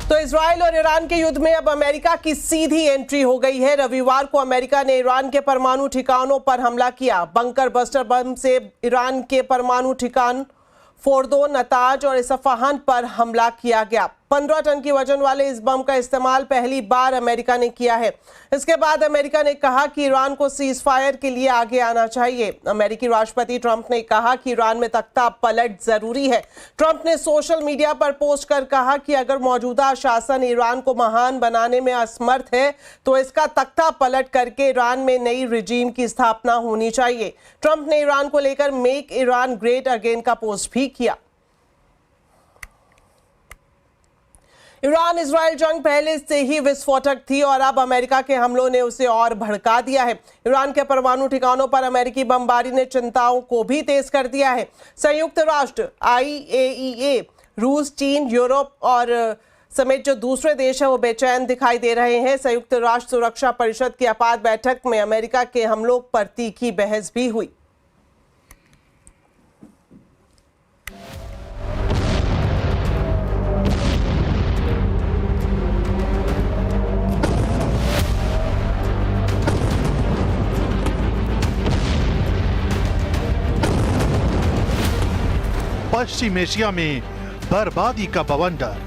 तो इजराइल और ईरान के युद्ध में अब अमेरिका की सीधी एंट्री हो गई है। रविवार को अमेरिका ने ईरान के परमाणु ठिकानों पर हमला किया। बंकर बस्टर बम से ईरान के परमाणु ठिकान फोर्दो, नताज और इसफहान पर हमला किया गया। 15 टन की वजन वाले इस बम का इस्तेमाल पहली बार अमेरिका ने किया है। इसके बाद अमेरिका ने कहा कि ईरान को सीज फायर के लिए आगे आना चाहिए। अमेरिकी राष्ट्रपति ट्रंप ने कहा कि ईरान में तख्ता पलट जरूरी है। ट्रंप ने सोशल मीडिया पर पोस्ट कर कहा कि अगर मौजूदा शासन ईरान को महान बनाने में असमर्थ है तो इसका तख्ता पलट करके ईरान में नई रिजीम की स्थापना होनी चाहिए। ट्रंप ने ईरान को लेकर मेक ईरान ग्रेट अगेन का पोस्ट भी किया। ईरान इजराइल जंग पहले से ही विस्फोटक थी और अब अमेरिका के हमलों ने उसे और भड़का दिया है। ईरान के परमाणु ठिकानों पर अमेरिकी बमबारी ने चिंताओं को भी तेज कर दिया है। संयुक्त राष्ट्र, IAEA, रूस, चीन, यूरोप और समेत जो दूसरे देश हैं वो बेचैन दिखाई दे रहे हैं। संयुक्त राष्ट्र सुरक्षा परिषद की आपात बैठक में अमेरिका के हमलों पर तीखी बहस भी हुई। पश्चिम एशिया में बर्बादी का बवंडर।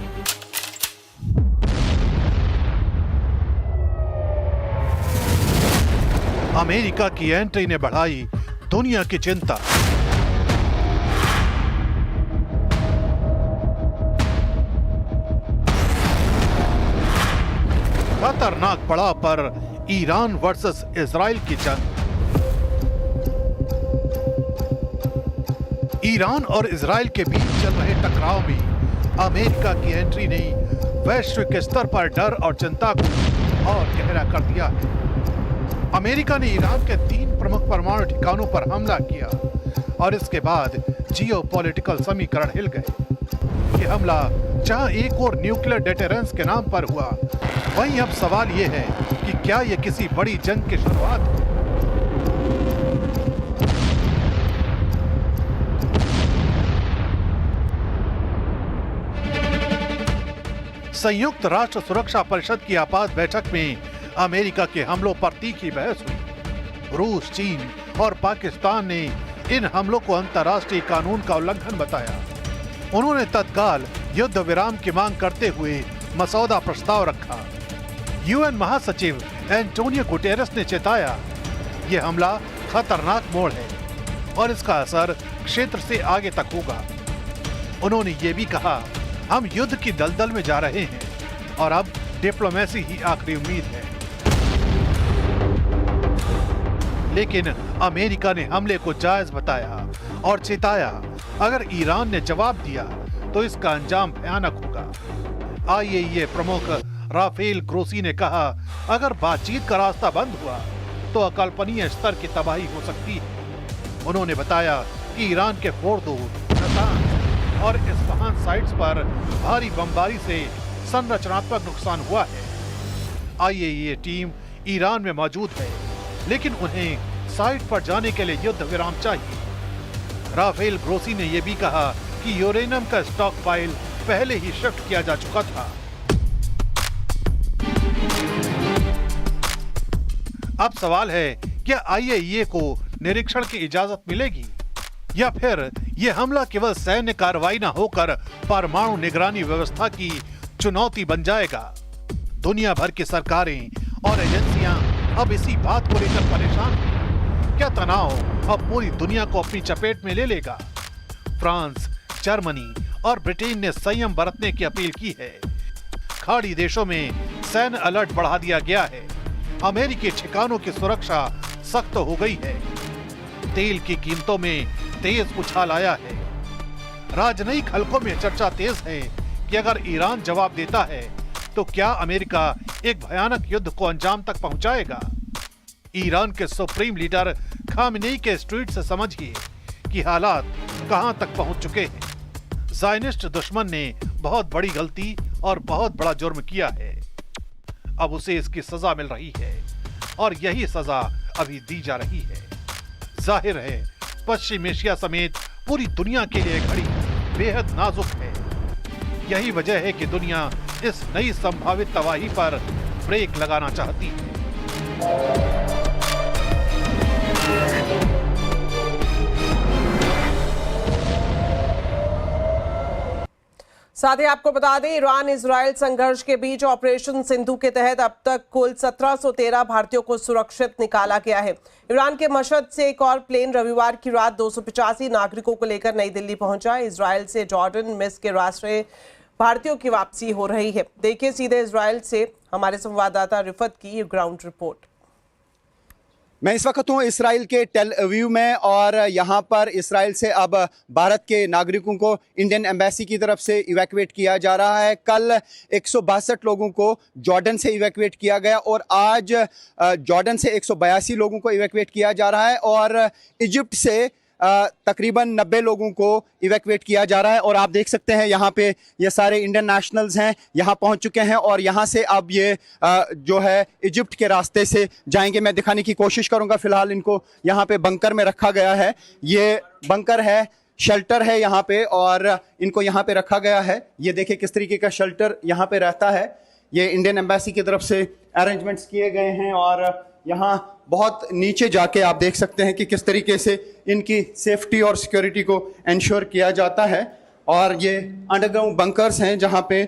अमेरिका की एंट्री ने बढ़ाई दुनिया की चिंता। खतरनाक पड़ाव पर ईरान वर्सेस इजराइल की जंग। ईरान और इजराइल के बीच चल रहे टकराव में अमेरिका की एंट्री ने वैश्विक स्तर पर डर और चिंता को और गहरा कर दिया है। अमेरिका ने ईरान के 3 प्रमुख परमाणु ठिकानों पर हमला किया और इसके बाद जियोपॉलिटिकल समीकरण हिल गए। ये हमला जहां एक और न्यूक्लियर डिटरेंस के नाम पर हुआ, वहीं अब सवाल यह है कि क्या यह किसी बड़ी जंग की शुरुआत है। संयुक्त राष्ट्र सुरक्षा परिषद की आपात बैठक में अमेरिका के हमलों पर तीखी बहस हुई। रूस, चीन और पाकिस्तान ने इन हमलों को अंतर्राष्ट्रीय कानून का उल्लंघन बताया। उन्होंने तत्काल युद्ध विराम की मांग करते हुए मसौदा प्रस्ताव रखा। UN महासचिव एंटोनियो गुटेरेस ने चेताया, यह हमला खतरनाक मोड़ है और इसका असर क्षेत्र से आगे तक होगा। उन्होंने ये भी कहा, हम युद्ध की दलदल में जा रहे हैं और अब डिप्लोमेसी ही आखिरी उम्मीद है। लेकिन अमेरिका ने हमले को जायज बताया और चेताया, अगर ईरान ने जवाब दिया तो इसका अंजाम भयानक होगा। IAEA प्रमुख राफेल ग्रोसी ने कहा, अगर बातचीत का रास्ता बंद हुआ तो अकल्पनीय स्तर की तबाही हो सकती है। उन्होंने बताया कि ईरान के फोर्दो, नतांज और इसफहान साइट्स पर भारी बमबारी से संरचनात्मक नुकसान हुआ है। IAEA टीम ईरान में मौजूद है, लेकिन उन्हें साइट पर जाने के लिए युद्ध विराम चाहिए। राफेल ग्रोसी ने यह भी कहा कि यूरेनियम का स्टॉक पाइल पहले ही शिफ्ट किया जा चुका था। अब सवाल है, क्या IAEA को निरीक्षण की इजाजत मिलेगी या फिर यह हमला केवल सैन्य कार्रवाई न होकर परमाणु निगरानी व्यवस्था की चुनौती बन जाएगा। दुनिया भर की सरकारें और एजेंसियां अब इसी बात को लेकर परेशान हैं। क्या तनाव अब पूरी दुनिया को अपनी चपेट में ले लेगा? फ्रांस, जर्मनी और ब्रिटेन ने संयम बरतने की अपील की है। खाड़ी देशों में सैन्य अलर्ट बढ़ा दिया गया है। अमेरिकी ठिकानों की सुरक्षा सख्त हो गई है। तेल की कीमतों में तेज उछाल आया है। राजनयिक हलकों में चर्चा तेज है कि अगर ईरान जवाब देता है तो क्या अमेरिका एक भयानक युद्ध को अंजाम तक पहुंचाएगा। ईरान के सुप्रीम लीडर खामेनेई के ट्वीट से समझिए कि हालात कहां तक पहुंच चुके हैं। ज़ायनिस्ट दुश्मन ने बहुत बड़ी गलती और बहुत बड़ा जुर्म किया है। अब उसे इसकी सजा मिल रही है और यही सजा अभी दी जा रही है। जाहिर है, पश्चिम एशिया समेत पूरी दुनिया के लिए घड़ी बेहद नाजुक है। यही वजह है कि दुनिया इस नई संभावित तबाही पर ब्रेक लगाना चाहती है। साथ ही आपको बता दें, ईरान इजराइल संघर्ष के बीच ऑपरेशन सिंधु के तहत अब तक कुल 1713 भारतीयों को सुरक्षित निकाला गया है। ईरान के मशहद से एक और प्लेन रविवार की रात 285 नागरिकों को लेकर नई दिल्ली पहुंचा। इजराइल से जॉर्डन मिस्र के राष्ट्रीय भारतीयों की वापसी हो रही है। देखिए सीधे इजराइल से हमारे संवाददाता रिफत की ग्राउंड रिपोर्ट। मैं इस वक्त हूँ इसराइल के टेल अवीव में और यहाँ पर इसराइल से अब भारत के नागरिकों को इंडियन एम्बेसी की तरफ से इवैक्यूएट किया जा रहा है। कल 162 लोगों को जॉर्डन से इवैक्यूएट किया गया और आज जॉर्डन से 182 लोगों को इवैक्यूएट किया जा रहा है और इजिप्ट से तकरीबन 90 लोगों को इवैक्यूएट किया जा रहा है। और आप देख सकते हैं यहाँ पे ये सारे इंडियन नेशनल्स हैं, यहाँ पहुँच चुके हैं और यहाँ से अब ये जो है इजिप्ट के रास्ते से जाएंगे। मैं दिखाने की कोशिश करूँगा। फिलहाल इनको यहाँ पे बंकर में रखा गया है। ये बंकर है, शेल्टर है यहाँ पे और इनको यहाँ पे रखा गया है। ये देखिए किस तरीके का शेल्टर यहाँ पे रहता है। ये इंडियन एम्बेसी की तरफ से अरेंजमेंट्स किए गए हैं और यहाँ बहुत नीचे जाके आप देख सकते हैं कि किस तरीके से इनकी सेफ्टी और सिक्योरिटी को इंश्योर किया जाता है। और ये अंडरग्राउंड बंकर्स हैं जहाँ पे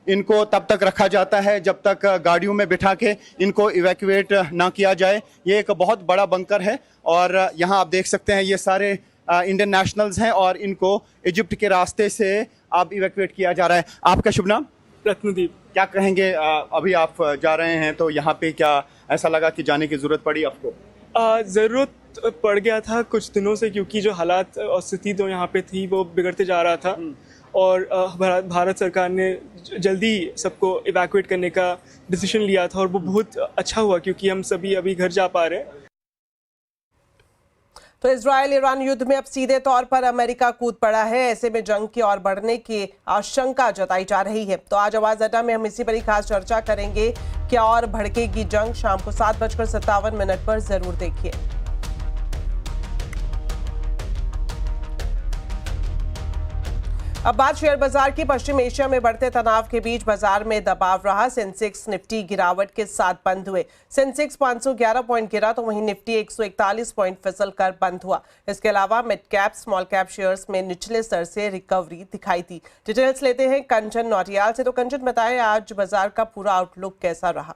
इनको तब तक रखा जाता है जब तक गाड़ियों में बिठा के इनको इवैक्यूएट ना किया जाए। ये एक बहुत बड़ा बंकर है और यहाँ आप देख सकते हैं ये सारे इंडियन नेशनल्स हैं और इनको इजिप्ट के रास्ते से अब इवैक्यूएट किया जा रहा है। आपका शुभ नाम? रत्नदीप। क्या कहेंगे, अभी आप जा रहे हैं तो यहाँ पे क्या ऐसा लगा कि जाने की ज़रूरत पड़ी आपको? ज़रूरत पड़ गया था कुछ दिनों से, क्योंकि जो हालात और स्थिति तो यहाँ पे थी वो बिगड़ते जा रहा था और भारत सरकार ने जल्दी सबको इवैक्यूएट करने का डिसीजन लिया था और वो बहुत अच्छा हुआ क्योंकि हम सभी अभी घर जा पा रहे हैं। तो इजराइल ईरान युद्ध में अब सीधे तौर पर अमेरिका कूद पड़ा है। ऐसे में जंग की ओर बढ़ने की आशंका जताई जा रही है। तो आज आवाज अड्डा में हम इसी पर ही खास चर्चा करेंगे। क्या और भड़केगी जंग? शाम को 7:57 पर जरूर देखिए। अब बात शेयर बाजार की। पश्चिम एशिया में बढ़ते तनाव के बीच बाजार में दबाव रहा। सेंसेक्स निफ्टी गिरावट के साथ बंद हुए। सेंसेक्स 511 पॉइंट गिरा तो वहीं निफ्टी 141 पॉइंट फिसल कर बंद हुआ। इसके अलावा mid cap small cap shares में निचले स्तर से रिकवरी दिखाई दी। डिटेल्स लेते हैं कंचन नौटियाल से। तो कंचन, बताएं आज बाजार का पूरा आउटलुक कैसा रहा?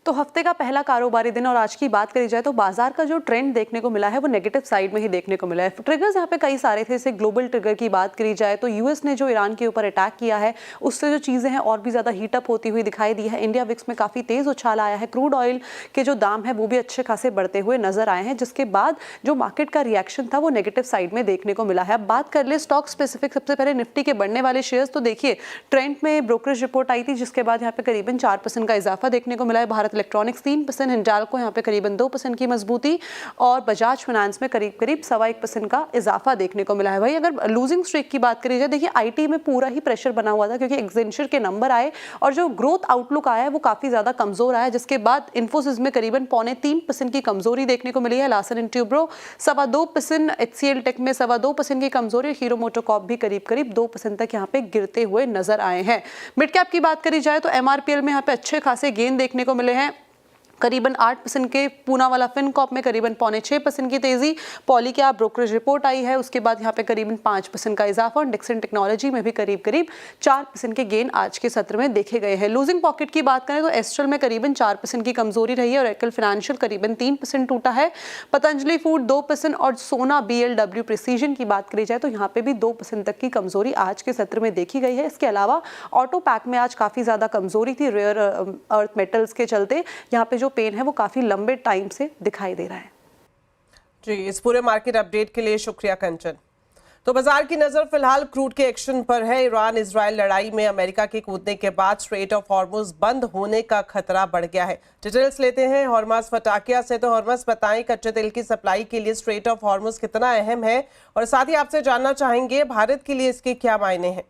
तो हफ्ते का पहला कारोबारी दिन और आज की बात करी जाए तो बाजार का जो ट्रेंड देखने को मिला है वो नेगेटिव साइड में ही देखने को मिला है। ट्रिगर्स यहाँ पे कई सारे थे। जैसे ग्लोबल ट्रिगर की बात करी जाए तो यूएस ने जो ईरान के ऊपर अटैक किया है उससे जो चीज़ें हैं और भी ज़्यादा हीटअप होती हुई दिखाई दी है। इंडिया विक्स में काफ़ी तेज़ उछाल आया है। क्रूड ऑयल के जो दाम है वो भी अच्छे खासे बढ़ते हुए नजर आए हैं, जिसके बाद जो मार्केट का रिएक्शन था वो नेगेटिव साइड में देखने को मिला है। अब बात कर ले स्टॉक स्पेसिफिक। सबसे पहले निफ्टी के बढ़ने वाले शेयर्स, तो देखिए ट्रेंड में ब्रोकरेज रिपोर्ट आई थी जिसके बाद यहाँ पे करीबन 4% का इजाफा देखने को मिला है। भारत इलेक्ट्रॉनिक्स 3%, हिंडाल्को यहाँ पे करीबन 2% की मजबूती और बजाज फाइनेंस में करीब 1.25% का इजाफा देखने को मिला है। भाई अगर लूजिंग स्ट्रीक की बात करी जाए, देखिए आईटी में पूरा ही प्रेशर बना हुआ था क्योंकि एक्सेंचर के नंबर आए और जो ग्रोथ आउटलुक आया है वो काफी ज्यादा कमजोर आया है, जिसके बाद इन्फोसिस में करीबन 3.25% की कमजोरी देखने को मिली है। Larsen and Toubro 2.25%, HCL tech में 2.25% की कमजोरी, हीरो मोटोकॉर्प भी करीब 2% तक यहाँ पे गिरते हुए नजर आए हैं। मिड कैप की बात करी जाए तो MRPL में यहाँ पे अच्छे खासे गेन देखने को मिले हैं। करीबन 8% के पूना वाला फिनकॉप में करीबन 5.6% की तेजी। पॉली कैप ब्रोकरेज रिपोर्ट आई है, उसके बाद यहाँ पे करीबन 5% का इजाफा और डिक्सन टेक्नोलॉजी में भी करीब 4% के गेन आज के सत्र में देखे गए हैं। लूजिंग पॉकेट की बात करें तो एस्ट्रल में करीबन 4% की कमजोरी रही है और एकल फाइनेंशियल करीबन 3% टूटा है। पतंजलि फूड 2% और सोना BLW प्रिसीजन की बात करी जाए तो यहाँ पे भी 2% तक की कमजोरी आज के सत्र में देखी गई है। इसके अलावा ऑटो पैक में आज काफी ज्यादा कमजोरी थी रेयर अर्थ मेटल्स के चलते। यहाँ पे जो पेन है वो काफी लंबे टाइम से दिखाई दे रहा है। जी, इस पूरे मार्केट अपडेट के लिए शुक्रिया कंचन। तो बाजार की नजर फिलहाल क्रूड के एक्शन पर है। ईरान इजराइल लड़ाई में अमेरिका के कूदने के बाद स्ट्रेट ऑफ हॉर्मुज बंद होने का खतरा बढ़ गया है। डिटेल्स लेते हैं हॉर्मज फटाकिया से। तो हॉर्मज, बताएं कच्चे तेल की सप्लाई के लिए स्ट्रेट ऑफ हॉर्मुज कितना अहम है और साथ ही आपसे जानना चाहेंगे भारत के लिए इसके क्या मायने हैं?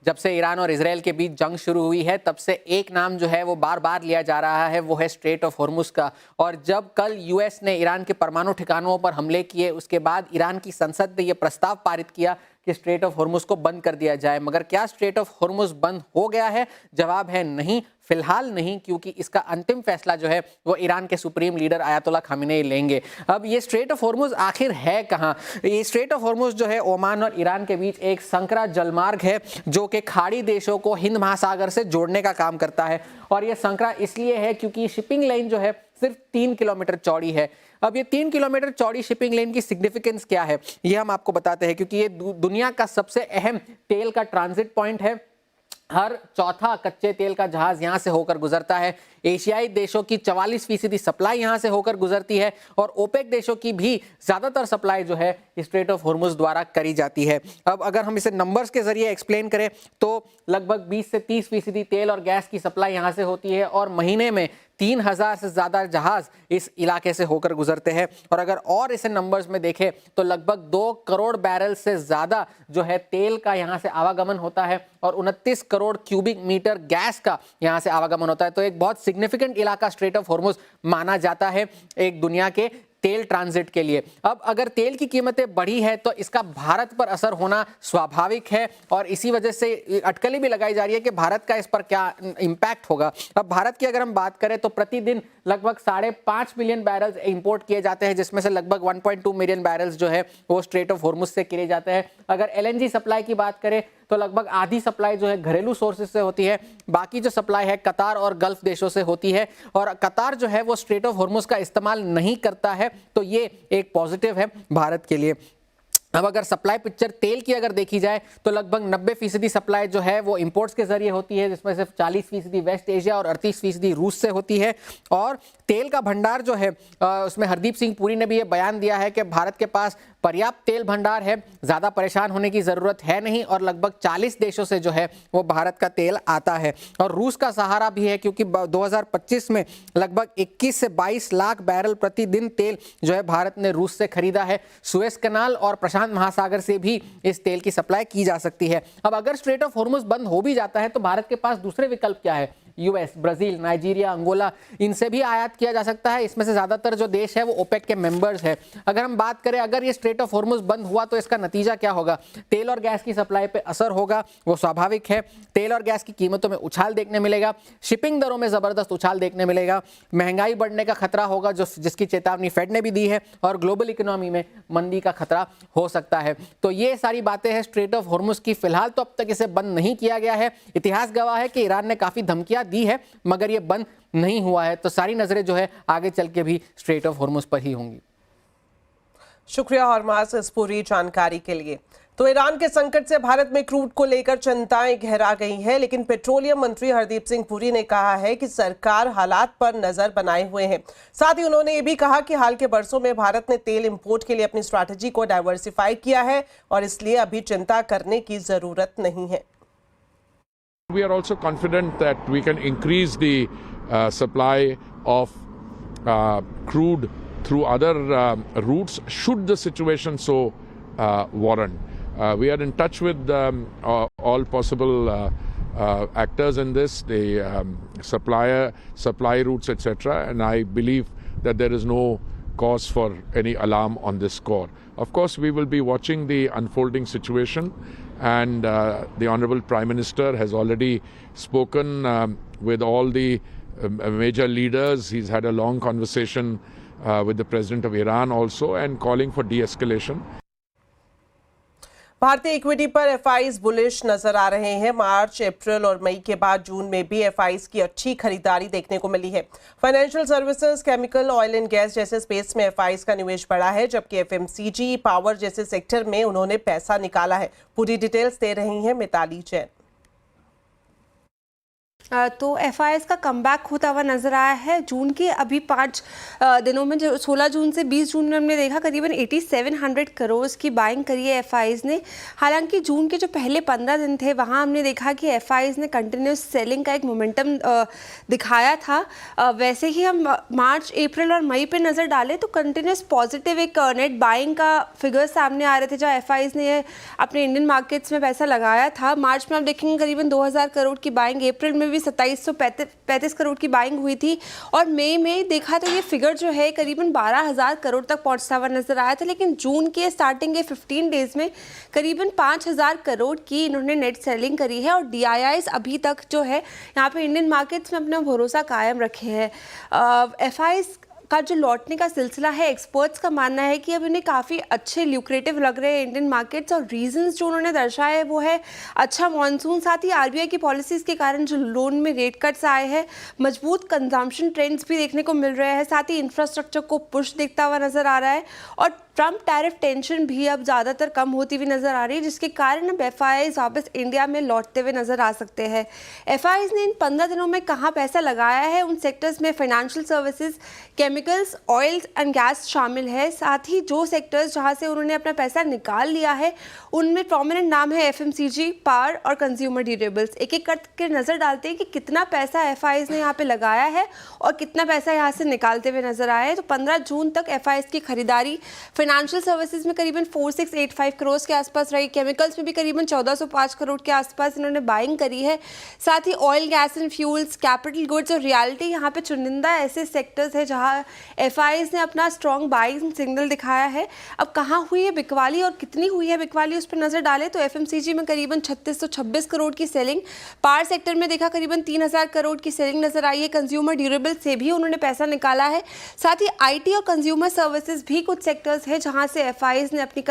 जब से ईरान और इजराइल के बीच जंग शुरू हुई है तब से एक नाम जो है वो बार बार लिया जा रहा है, वो है स्ट्रेट ऑफ हॉर्मुज का। और जब कल यूएस ने ईरान के परमाणु ठिकानों पर हमले किए उसके बाद ईरान की संसद ने यह प्रस्ताव पारित किया कि स्ट्रेट ऑफ हॉर्मुज को बंद कर दिया जाए, मगर क्या स्ट्रेट ऑफ हॉर्मुज बंद हो गया है? जवाब है नहीं, फिलहाल नहीं, क्योंकि इसका अंतिम फैसला जो है वो ईरान के सुप्रीम लीडर आयतुल्लाह खामेनेई लेंगे। अब ये स्ट्रेट ऑफ हॉर्मुज आखिर है कहाँ? ये स्ट्रेट ऑफ हॉर्मुज जो है ओमान और ईरान के बीच एक संकरा जलमार्ग है जो कि खाड़ी देशों को हिंद महासागर से जोड़ने का काम करता है। और ये संकरा इसलिए है क्योंकि शिपिंग लाइन जो है सिर्फ 3 किलोमीटर चौड़ी है। अब ये 3 किलोमीटर चौड़ी शिपिंग लाइन की सिग्निफिकेंस क्या है ये हम आपको बताते हैं, क्योंकि ये दुनिया का सबसे अहम तेल का ट्रांजिट पॉइंट है। हर चौथा कच्चे तेल का जहाज यहां से होकर गुजरता है। एशियाई देशों की 44% सप्लाई यहां से होकर गुजरती है और ओपेक देशों की भी ज्यादातर सप्लाई जो है स्ट्रेट ऑफ हॉर्मुज द्वारा करी जाती है। अब अगर हम इसे नंबर्स के जरिए एक्सप्लेन करें तो लगभग 20 से 30% तेल और गैस की सप्लाई यहां से होती है और महीने में 3000 से ज्यादा जहाज इस इलाके से होकर गुजरते हैं। और अगर और इसे नंबर्स में देखें तो लगभग 2 करोड़ बैरल से ज्यादा जो है तेल का यहां से आवागमन होता है और 29 करोड़ क्यूबिक मीटर गैस का यहां से आवागमन होता है। तो एक बहुत सिग्निफिकेंट इलाका स्ट्रेट ऑफ हॉर्मुज माना जाता है एक दुनिया के तेल ट्रांजिट के लिए। अब अगर तेल की कीमतें बढ़ी है तो इसका भारत पर असर होना स्वाभाविक है और इसी वजह से अटकलें भी लगाई जा रही है कि भारत का इस पर क्या इंपैक्ट होगा। अब भारत की अगर हम बात करें तो प्रतिदिन लगभग 5.5 मिलियन बैरल्स इंपोर्ट किए जाते हैं, जिसमें से लगभग 1.2 मिलियन बैरल्स जो है वो स्ट्रेट ऑफ हॉर्मुज से किए जाते हैं। अगर LNG सप्लाई की बात करें तो लगभग आधी सप्लाई जो है घरेलू सोर्सेज से होती है, बाकी जो सप्लाई है कतार और गल्फ देशों से होती है और कतार जो है वो स्ट्रेट ऑफ हॉर्मुज का इस्तेमाल नहीं करता है, तो ये एक पॉजिटिव है भारत के लिए। अब अगर सप्लाई पिक्चर तेल की अगर देखी जाए तो लगभग 90% सप्लाई जो है वो इंपोर्ट्स के जरिए होती है, जिसमें से 40% वेस्ट एशिया और 38% रूस से होती है। और तेल का भंडार जो है उसमें हरदीप सिंह पुरी ने भी ये बयान दिया है कि भारत के पास पर्याप्त तेल भंडार है, ज़्यादा परेशान होने की ज़रूरत है नहीं और लगभग 40 देशों से जो है वो भारत का तेल आता है। और रूस का सहारा भी है क्योंकि 2025 में लगभग 21 से 22 लाख बैरल प्रतिदिन तेल जो है भारत ने रूस से खरीदा है। सुएज कनाल और प्रशांत महासागर से भी इस तेल की सप्लाई की जा सकती है। अब अगर स्ट्रेट ऑफ हॉर्मुज बंद हो भी जाता है तो भारत के पास दूसरे विकल्प क्या है? यूएस, ब्राजील, नाइजीरिया, अंगोला, इनसे भी आयात किया जा सकता है। इसमें से ज्यादातर जो देश है वो ओपेक के मेंबर्स है। अगर हम बात करें अगर ये स्ट्रेट ऑफ हॉर्मुज बंद हुआ तो इसका नतीजा क्या होगा? तेल और गैस की सप्लाई पे असर होगा, वो स्वाभाविक है। तेल और गैस की कीमतों में उछाल देखने मिलेगा, शिपिंग दरों में जबरदस्त उछाल देखने मिलेगा, महंगाई बढ़ने का खतरा होगा जिसकी चेतावनी फेड ने भी दी है और ग्लोबल इकोनॉमी में मंदी का खतरा हो सकता है। तो ये सारी बातें हैं स्ट्रेट ऑफ हॉर्मुज की। फिलहाल तो अब तक इसे बंद नहीं किया गया है। इतिहास गवाह है कि ईरान ने काफी धमकियां दी है मगर ये बंद नहीं हुआ है। तो सारी नजरें जो है आगे चल के भी स्ट्रेट ऑफ हॉर्मुज पर ही होंगी। शुक्रिया हरमास इस पूरी जानकारी के लिए। तो ईरान के संकट से भारत में क्रूड को लेकर चिंताएं गहरा गई हैं, लेकिन पेट्रोलियम मंत्री हरदीप सिंह पुरी ने कहा है कि सरकार हालात पर नजर बनाए हुए है। साथ ही उन्होंने ये भी कहा कि हाल के बरसों में भारत ने तेल इंपोर्ट के लिए अपनी स्ट्रैटेजी को डाइवर्सिफाई किया है और इसलिए अभी चिंता करने की जरूरत नहीं है। We are also confident that we can increase the supply of crude through other routes should the situation so warrant. We are in touch with all possible actors in this, the supply routes, etc. And I believe that there is no cause for any alarm on this score. Of course, we will be watching the unfolding situation. And the Honorable Prime Minister has already spoken with all the major leaders. He's had a long conversation with the President of Iran also and calling for de-escalation. भारतीय equity पर FIIs bullish नजर आ रहे हैं। मार्च, अप्रैल और मई के बाद जून में भी एफआईज की अच्छी खरीदारी देखने को मिली है। Financial services, chemical, oil and gas जैसे स्पेस में एफआईज का निवेश बढ़ा है, जबकि एफएमसीजी, पावर जैसे सेक्टर में उन्होंने पैसा निकाला है। पूरी डिटेल्स दे रही हैं मिताली जैन। तो एफआईएस का कमबैक होता हुआ नजर आया है। जून के अभी 5 दिनों में, जो 16 जून से 20 जून में हमने देखा करीबन 8700 करोड़ की बाइंग करी है एफआईएस ने। हालांकि जून के जो पहले 15 दिन थे वहां हमने देखा कि एफआईएस ने कंटिन्यूस सेलिंग का एक मोमेंटम दिखाया था। वैसे ही हम मार्च, अप्रैल और मई पे नज़र डालें तो कंटिन्यूस पॉजिटिव एक नेट बाइंग का फिगर सामने आ रहे थे जहाँ एफआईएस ने अपने इंडियन मार्केट्स में पैसा लगाया था। मार्च में आप देखेंगे करीबन 2000 करोड़ की बाइंग, अप्रैल में भी भी 2735 करोड़ की बाइंग हुई थी और मई में देखा तो ये फिगर जो है करीबन 12,000 करोड़ तक पहुंचता हुआ नजर आया था, लेकिन जून के स्टार्टिंग के 15 डेज में करीबन 5,000 करोड़ की इन्होंने नेट सेलिंग करी है और DIIs अभी तक जो है यहाँ पे इंडियन मार्केट्स में अपना भरोसा कायम रखे हैं। FIs का जो लौटने का सिलसिला है, एक्सपर्ट्स का मानना है कि अब इन्हें काफ़ी अच्छे ल्यूक्रेटिव लग रहे हैं इंडियन मार्केट्स और रीजंस जो उन्होंने दर्शाए है वो है अच्छा मॉनसून, साथ ही RBI की पॉलिसीज़ के कारण जो लोन में रेट कट्स आए हैं, मजबूत कंजम्पशन ट्रेंड्स भी देखने को मिल रहे हैं, साथ ही इंफ्रास्ट्रक्चर को पुश दिखता हुआ नज़र आ रहा है और ट्रम्प टैरिफ टेंशन भी अब ज़्यादातर कम होती हुई नज़र आ रही है, जिसके कारण अब FIs वापस इंडिया में लौटते हुए नज़र आ सकते हैं। FIs ने इन 15 दिनों में कहाँ पैसा लगाया है, उन सेक्टर्स में financial services, chemicals, oils and gas शामिल है। साथ ही जो सेक्टर्स जहाँ से उन्होंने अपना पैसा निकाल लिया है उनमें प्रोमिनेंट नाम है FMCG, पावर और कंज्यूमर ड्यूरेबल्स। एक एक करके नज़र डालते हैं कि कितना पैसा FIs ने यहाँ पे लगाया है और कितना पैसा यहाँ से निकालते हुए नजर आया है। तो 15 जून तक FIs की खरीदारी फाइनेंशियल सर्विसेज में करीबन 4685 करोड़ के आसपास रही, केमिकल्स में भी करीबन 1405 करोड़ के आसपास इन्होंने बाइंग करी है। साथ ही oil, gas and fuels, capital goods और रियलिटी यहाँ पे चुनिंदा ऐसे सेक्टर्स है जहाँ FIs ने अपना स्ट्रॉन्ग बाइंग सिग्नल दिखाया है। अब कहाँ हुई है बिकवाली और कितनी हुई है बिकवाली उस पर नजर डालें तो FMCG में करीबन 3626 करोड़ की सेलिंग, पावर सेक्टर में देखा करीबन 3000 करोड़ की सेलिंग नजर आई है, कंज्यूमर ड्यूरेबल से भी उन्होंने पैसा निकाला है। साथ ही IT और कंज्यूमर सर्विसेज भी कुछ सेक्टर्स है जहां से FIs ने अपनी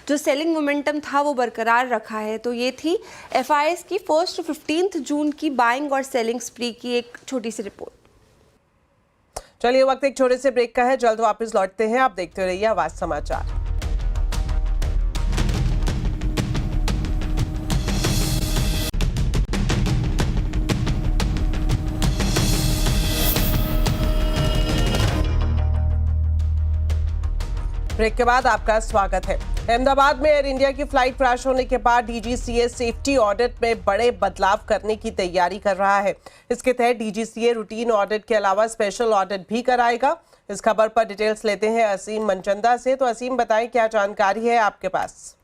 जो सेलिंग मोमेंटम था वो बरकरार रखा है। तो ये थी FIs की 1st to 15th जून की बाइंग और सेलिंग स्प्री की एक छोटी सी रिपोर्ट। चलिए वक्त एक छोटे से ब्रेक का है, जल्द वापस लौटते हैं। आप देखते रहिए आवाज समाचार। ब्रेक के बाद आपका स्वागत है। अहमदाबाद में एयर इंडिया की फ्लाइट क्रैश होने के बाद DGCA सेफ्टी ऑडिट में बड़े बदलाव करने की तैयारी कर रहा है। इसके तहत DGCA रूटीन ऑडिट के अलावा स्पेशल ऑडिट भी कराएगा। इस खबर पर डिटेल्स लेते हैं असीम मनचंदा से। तो असीम, बताएं क्या जानकारी है आपके पास?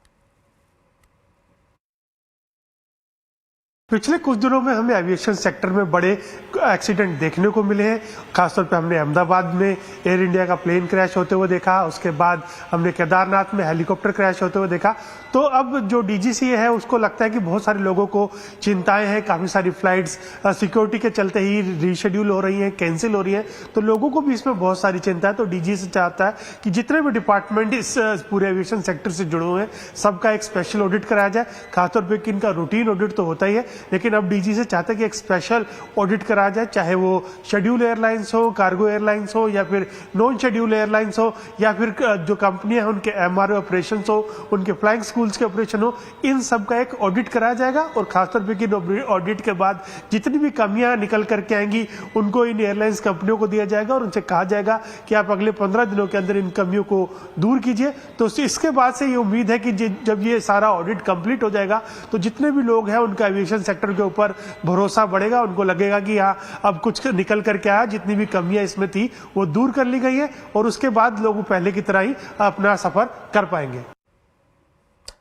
पिछले कुछ दिनों में हमें एविएशन सेक्टर में बड़े एक्सीडेंट देखने को मिले हैं। खासतौर पे हमने अहमदाबाद में एयर इंडिया का प्लेन क्रैश होते हुए देखा, उसके बाद हमने केदारनाथ में हेलीकॉप्टर क्रैश होते हुए देखा। तो अब जो DGCA है उसको लगता है कि बहुत सारे लोगों को चिंताएं हैं, काफ़ी सारी फ्लाइट्स सिक्योरिटी के चलते ही रीशेड्यूल हो रही हैं, कैंसिल हो रही हैं, तो लोगों को भी इसमें बहुत सारी चिंता है। तो DGCA चाहता है कि जितने भी डिपार्टमेंट इस पूरे एविएशन सेक्टर से जुड़े हुए हैं सबका एक स्पेशल ऑडिट कराया जाए। खासतौर पर कि इनका रूटीन ऑडिट तो होता ही है, लेकिन अब DGCA चाहता है कि एक स्पेशल ऑडिट कराया जाए, चाहे वो शेड्यूल एयरलाइंस हो, कार्गो एयरलाइंस हो या फिर नॉन शेड्यूल एयरलाइंस हो या फिर जो कंपनियां हैं उनके MRO ऑपरेशन हो, उनके फ्लाइंग स्कूल्स के ऑपरेशन हो, इन सब का एक ऑडिट कराया जाएगा। और खासतौर पर कि ऑडिट के बाद जितनी भी कमियां निकल करके आएंगी उनको इन एयरलाइंस कंपनियों को दिया जाएगा और उनसे कहा जाएगा कि आप अगले 15 दिनों के अंदर इन कमियों को दूर कीजिए। तो इसके बाद से ये उम्मीद है कि जब ये सारा ऑडिट कंप्लीट हो जाएगा तो जितने भी लोग हैं उनका एविएशन सेक्टर के ऊपर भरोसा बढ़ेगा, उनको लगेगा कि हाँ अब कुछ निकल करके आया, जितनी भी कमियां इसमें थी वो दूर कर ली गई है और उसके बाद लोग पहले की तरह ही अपना सफर कर पाएंगे।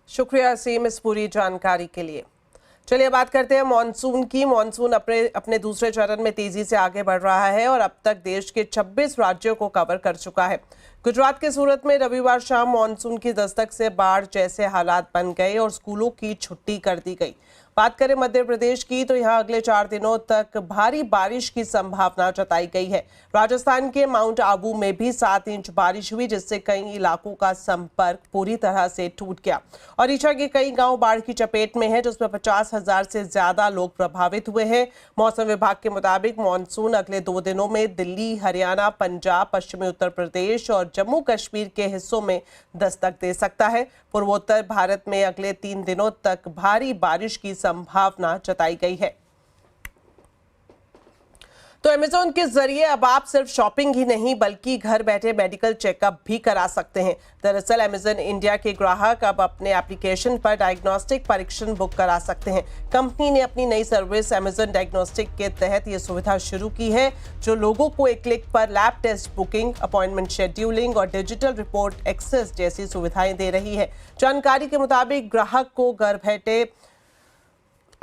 शुक्रिया असीम इस पूरी जानकारी के लिए। चलिए बात करते हैं मॉनसून की। मॉनसून अपने दूसरे चरण में तेजी से आगे बढ़ रहा है और अब तक देश के 26 राज्यों को कवर कर चुका है। गुजरात के सूरत में रविवार शाम मॉनसून की दस्तक से बाढ़ जैसे हालात बन गए और स्कूलों की छुट्टी कर दी गई। बात करें मध्य प्रदेश की तो यहां अगले 4 दिनों तक भारी बारिश की संभावना जताई गई है। राजस्थान के माउंट आबू में भी 7 इंच बारिश हुई, जिससे कई इलाकों का संपर्क पूरी तरह से टूट गया। ओडिशा के कई गांव बाढ़ की चपेट में हैं, जिसमें 50,000 से ज्यादा लोग प्रभावित हुए हैं। मौसम विभाग के मुताबिक मानसून अगले 2 दिनों में दिल्ली, हरियाणा, पंजाब, पश्चिमी उत्तर प्रदेश और जम्मू कश्मीर के हिस्सों में दस्तक दे सकता है। पूर्वोत्तर भारत में अगले 3 दिनों तक भारी बारिश की संभावना जताई गई है। तो अमेज़न के जरिए अब आप सिर्फ शॉपिंग ही नहीं बल्कि घर बैठे मेडिकल चेकअप भी करा सकते हैं। दरअसल अमेज़न इंडिया के ग्राहक अब अपने एप्लीकेशन पर डायग्नोस्टिक परीक्षण बुक करा सकते हैं। कंपनी ने अपनी नई सर्विस अमेज़न डायग्नोस्टिक के तहत ये सुविधा शुरू की है, जो लोगों को एक क्लिक पर lab test booking, appointment scheduling और डिजिटल रिपोर्ट एक्सेस जैसी सुविधाएं दे रही है। जानकारी के मुताबिक ग्राहक को घर बैठे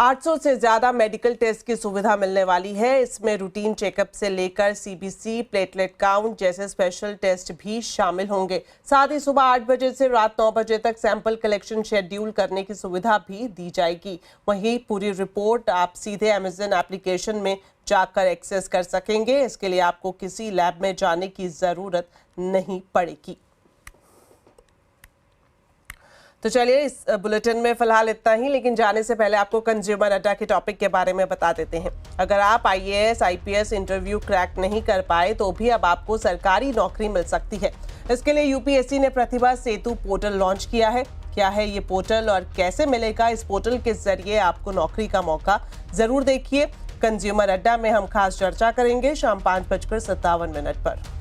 800 से ज्यादा मेडिकल टेस्ट की सुविधा मिलने वाली है। इसमें रूटीन चेकअप से लेकर सीबीसी, प्लेटलेट काउंट जैसे स्पेशल टेस्ट भी शामिल होंगे। साथ ही सुबह 8 बजे से रात 9 बजे तक सैंपल कलेक्शन शेड्यूल करने की सुविधा भी दी जाएगी। वहीं पूरी रिपोर्ट आप सीधे अमेज़न एप्लीकेशन में जाकर एक्सेस कर सकेंगे। इसके लिए आपको किसी लैब में जाने की जरूरत नहीं पड़ेगी। तो चलिए, इस बुलेटिन में फिलहाल इतना ही, लेकिन जाने से पहले आपको कंज्यूमर अड्डा के टॉपिक के बारे में बता देते हैं। अगर आप IAS, IPS इंटरव्यू क्रैक नहीं कर पाए तो भी अब आपको सरकारी नौकरी मिल सकती है। इसके लिए UPSC ने प्रतिभा सेतु पोर्टल लॉन्च किया है। क्या है ये पोर्टल और कैसे मिलेगा इस पोर्टल के जरिए आपको नौकरी का मौका, जरूर देखिए। कंज्यूमर अड्डा में हम खास चर्चा करेंगे शाम 5:57 पर।